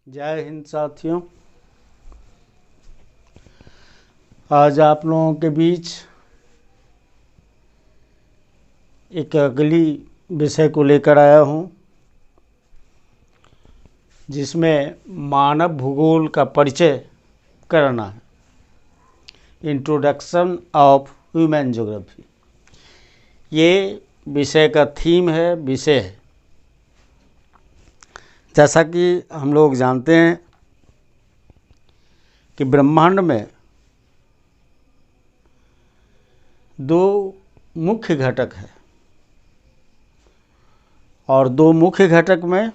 जय हिंद साथियों। आज आप लोगों के बीच एक अगली विषय को लेकर आया हूँ, जिसमें मानव भूगोल का परिचय करना है। इंट्रोडक्शन ऑफ ह्यूमन ज्योग्राफी ये विषय का थीम है, विषय है। जैसा कि हम लोग जानते हैं कि ब्रह्मांड में दो मुख्य घटक है और दो मुख्य घटक में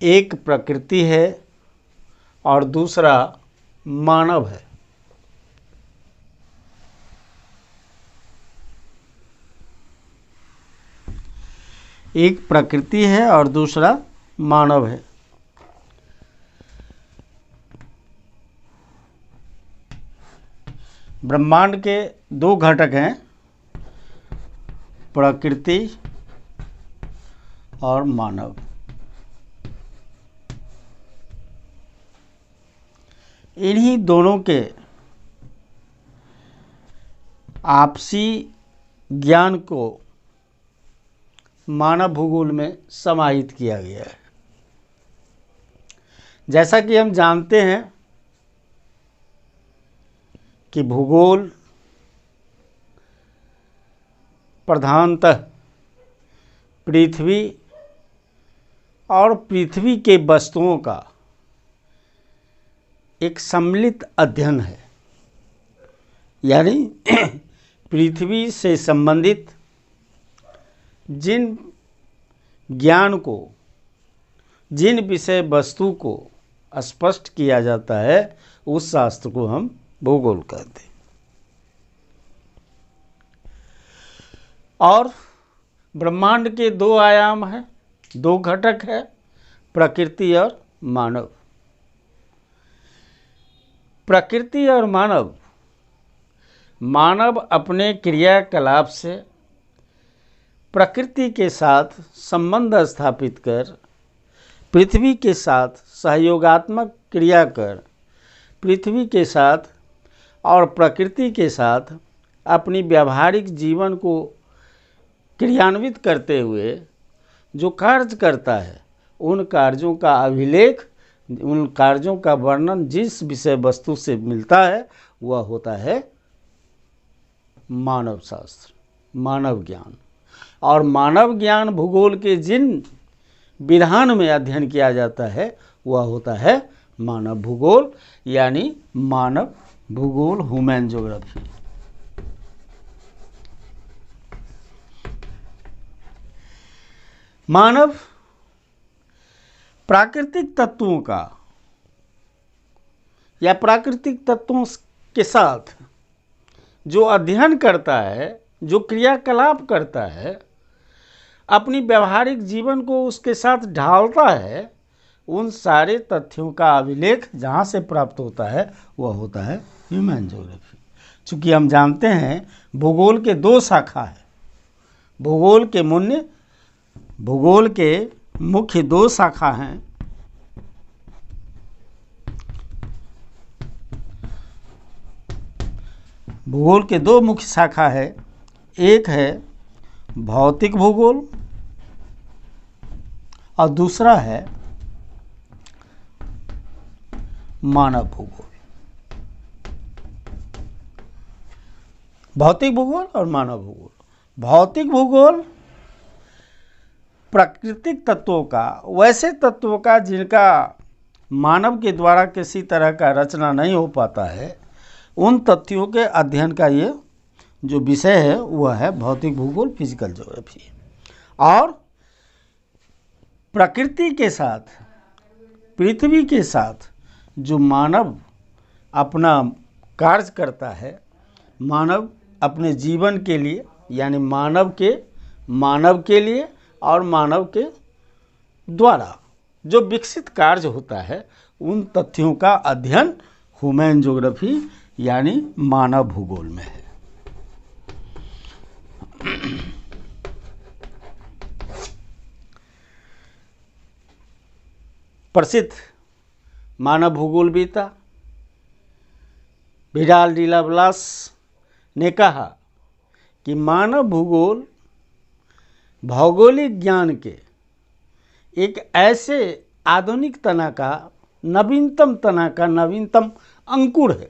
एक प्रकृति है और दूसरा मानव है। एक प्रकृति है और दूसरा मानव है। ब्रह्मांड के दो घटक हैं, प्रकृति और मानव। इन्हीं दोनों के आपसी ज्ञान को मानव भूगोल में समाहित किया गया है। जैसा कि हम जानते हैं कि भूगोल प्रधानतः पृथ्वी और पृथ्वी के वस्तुओं का एक सम्मिलित अध्ययन है। यानी पृथ्वी से संबंधित जिन ज्ञान को, जिन विषय वस्तु को स्पष्ट किया जाता है, उस शास्त्र को हम भूगोल कहते हैं। और ब्रह्मांड के दो आयाम हैं, दो घटक है, प्रकृति और मानव। प्रकृति और मानव, मानव अपने क्रियाकलाप से प्रकृति के साथ संबंध स्थापित कर, पृथ्वी के साथ सहयोगात्मक क्रिया कर, पृथ्वी के साथ और प्रकृति के साथ अपनी व्यावहारिक जीवन को क्रियान्वित करते हुए जो कार्य करता है, उन कार्यों का अभिलेख, उन कार्यों का वर्णन जिस विषय वस्तु से मिलता है, वह होता है मानव शास्त्र, मानव ज्ञान। और मानव ज्ञान भूगोल के जिन विधान में अध्ययन किया जाता है, वह होता है मानव भूगोल, यानी मानव भूगोल, ह्यूमन ज्योग्राफी। मानव प्राकृतिक तत्वों का या प्राकृतिक तत्वों के साथ जो अध्ययन करता है, जो क्रियाकलाप करता है, अपनी व्यावहारिक जीवन को उसके साथ ढालता है, उन सारे तथ्यों का अभिलेख जहाँ से प्राप्त होता है, वह होता है ह्यूमन ज्योग्राफी। चूँकि हम जानते हैं भूगोल के दो शाखा है। भूगोल के मुख्य दो शाखा हैं। भूगोल के दो मुख्य शाखा है, एक है भौतिक भूगोल और दूसरा है मानव भूगोल। भौतिक भूगोल और मानव भूगोल। भौतिक भूगोल प्राकृतिक तत्वों का, वैसे तत्वों का जिनका मानव के द्वारा किसी तरह का रचना नहीं हो पाता है, उन तथ्यों के अध्ययन का ये जो विषय है, वह है भौतिक भूगोल, फिजिकल ज्योग्राफी। और प्रकृति के साथ, पृथ्वी के साथ जो मानव अपना कार्य करता है, मानव अपने जीवन के लिए, यानी मानव के लिए और मानव के द्वारा जो विकसित कार्य होता है, उन तथ्यों का अध्ययन ह्यूमन ज्योग्राफी यानी मानव भूगोल में है। प्रसिद्ध मानव भूगोलविदा विडाल डिलावलास ने कहा कि मानव भूगोल भौगोलिक ज्ञान के एक ऐसे आधुनिक तना का नवीनतम अंकुर है,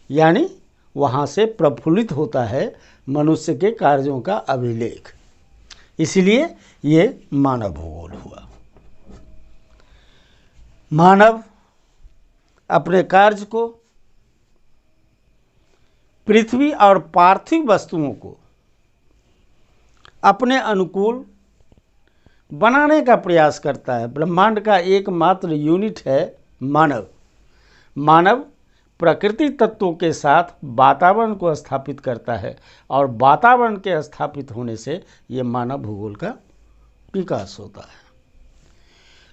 यानी वहाँ से प्रफुल्लित होता है मनुष्य के कार्यों का अभिलेख। इसलिए ये मानव भूगोल हुआ। मानव अपने कार्य को पृथ्वी और पार्थिव वस्तुओं को अपने अनुकूल बनाने का प्रयास करता है। ब्रह्मांड का एकमात्र यूनिट है मानव। मानव प्रकृति तत्वों के साथ वातावरण को स्थापित करता है और वातावरण के स्थापित होने से ये मानव भूगोल का विकास होता है।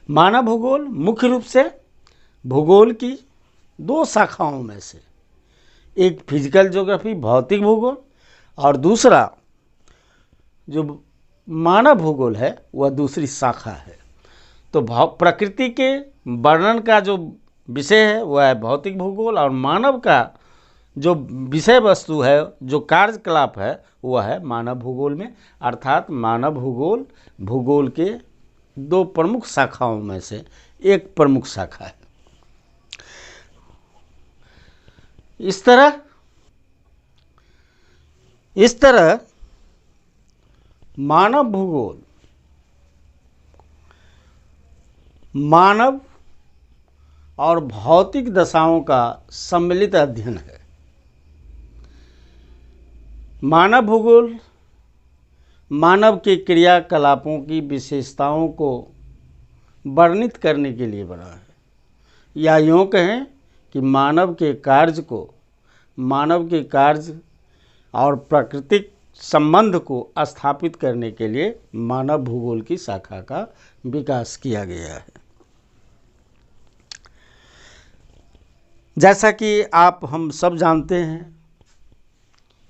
मानव भूगोल मुख्य रूप से भूगोल की दो शाखाओं में से एक फिजिकल ज्योग्राफी भौतिक भूगोल और दूसरा जो मानव भूगोल है वह दूसरी शाखा है। तो प्रकृति के वर्णन का जो विषय है वह है भौतिक भूगोल और मानव का जो विषय वस्तु है, जो कार्यकलाप है, वह है मानव भूगोल में। अर्थात मानव भूगोल भूगोल के दो प्रमुख शाखाओं में से एक प्रमुख शाखा है। इस तरह मानव भूगोल मानव और भौतिक दशाओं का सम्मिलित अध्ययन है। मानव भूगोल मानव के क्रियाकलापों की विशेषताओं को वर्णित करने के लिए बना है, या यूँ कहें कि मानव के कार्य और प्राकृतिक संबंध को स्थापित करने के लिए मानव भूगोल की शाखा का विकास किया गया है। जैसा कि हम सब जानते हैं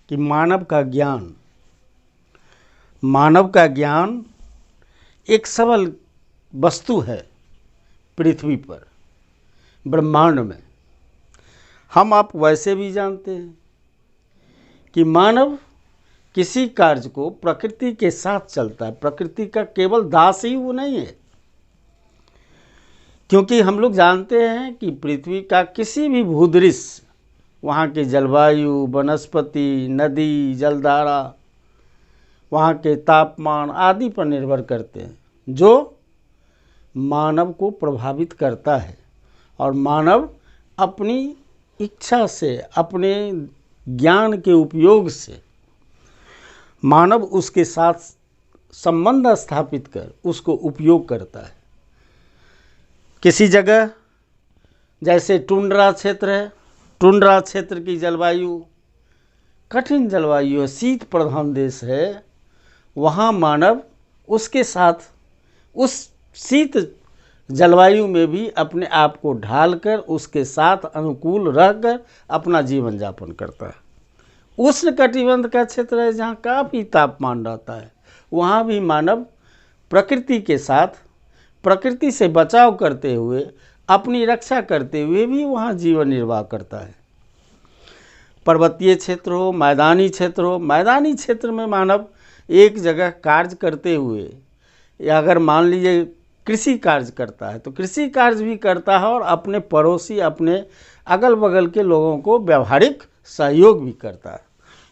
कि मानव का ज्ञान एक सबल वस्तु है पृथ्वी पर, ब्रह्मांड में। हम आप वैसे भी जानते हैं कि मानव किसी कार्य को प्रकृति के साथ चलता है। प्रकृति का केवल दास ही वो नहीं है, क्योंकि हम लोग जानते हैं कि पृथ्वी का किसी भी भूदृश्य वहाँ के जलवायु, वनस्पति, नदी, जलधारा, वहाँ के तापमान आदि पर निर्भर करते हैं, जो मानव को प्रभावित करता है। और मानव अपनी इच्छा से, अपने ज्ञान के उपयोग से मानव उसके साथ संबंध स्थापित कर उसको उपयोग करता है। किसी जगह जैसे टुंड्रा क्षेत्र है, टुंड्रा क्षेत्र की जलवायु कठिन जलवायु है, शीत प्रधान देश है। वहाँ मानव उसके साथ उस शीत जलवायु में भी अपने आप को ढालकर उसके साथ अनुकूल रहकर अपना जीवन यापन करता है। उष्ण कटिबंध का क्षेत्र है जहाँ काफ़ी तापमान रहता है, वहाँ भी मानव प्रकृति के साथ, प्रकृति से बचाव करते हुए, अपनी रक्षा करते हुए भी वहाँ जीवन निर्वाह करता है। पर्वतीय क्षेत्र हो, मैदानी क्षेत्र हो, मैदानी क्षेत्र में मानव एक जगह कार्य करते हुए, या अगर मान लीजिए कृषि कार्य करता है तो कृषि कार्य भी करता है और अपने पड़ोसी, अपने अगल बगल के लोगों को व्यवहारिक सहयोग भी करता है।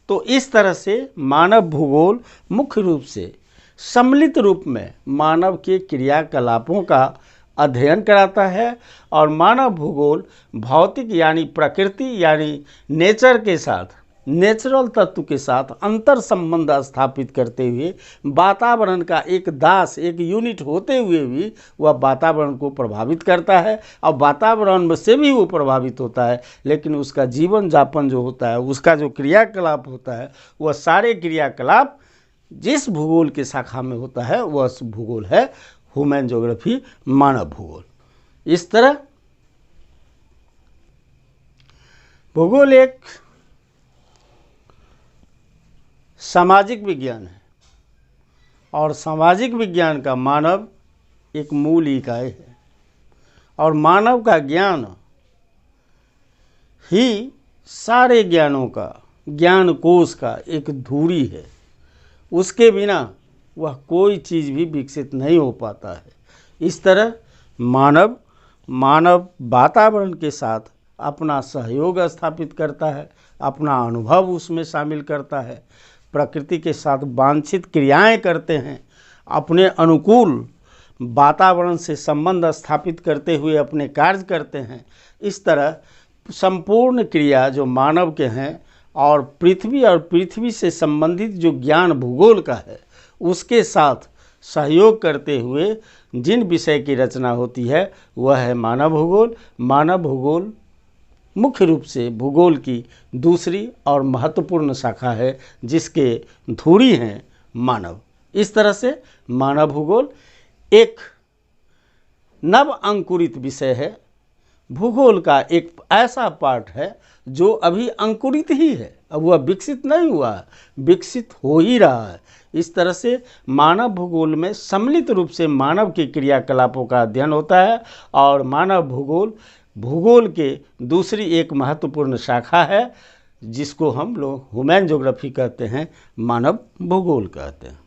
तो इस तरह से मानव भूगोल मुख्य रूप से सम्मिलित रूप में मानव के क्रियाकलापों का अध्ययन कराता है। और मानव भूगोल भौतिक यानी प्रकृति यानी नेचर के साथ, नेचुरल तत्व के साथ अंतर संबंध स्थापित करते हुए वातावरण का एक दास, एक यूनिट होते हुए भी वह वातावरण को प्रभावित करता है। और वातावरण से भी वो प्रभावित होता है, लेकिन उसका जीवन यापन जो होता है, उसका जो क्रियाकलाप होता है, वह सारे क्रियाकलाप जिस भूगोल की शाखा में होता है वह भूगोल है ह्यूमन ज्योग्राफी, मानव भूगोल। इस तरह भूगोल एक सामाजिक विज्ञान है और सामाजिक विज्ञान का मानव एक मूल इकाई है। और मानव का ज्ञान ही सारे ज्ञानों का, ज्ञान कोश का एक धूरी है। उसके बिना वह कोई चीज़ भी विकसित नहीं हो पाता है। इस तरह मानव वातावरण के साथ अपना सहयोग स्थापित करता है, अपना अनुभव उसमें शामिल करता है, प्रकृति के साथ वांछित क्रियाएं करते हैं, अपने अनुकूल वातावरण से संबंध स्थापित करते हुए अपने कार्य करते हैं। इस तरह संपूर्ण क्रिया जो मानव के हैं और पृथ्वी से संबंधित जो ज्ञान भूगोल का है उसके साथ सहयोग करते हुए जिन विषय की रचना होती है वह है मानव भूगोल। मानव भूगोल मुख्य रूप से भूगोल की दूसरी और महत्वपूर्ण शाखा है जिसके धुरी हैं मानव। इस तरह से मानव भूगोल एक नव अंकुरित विषय है। भूगोल का एक ऐसा पाठ है जो अभी अंकुरित ही है, अब वह विकसित नहीं हुआ है, विकसित हो ही रहा है। इस तरह से मानव भूगोल में सम्मिलित रूप से मानव के क्रियाकलापों का अध्ययन होता है और मानव भूगोल के दूसरी एक महत्वपूर्ण शाखा है जिसको हम लोग ह्यूमन ज्योग्राफी कहते हैं, मानव भूगोल कहते हैं।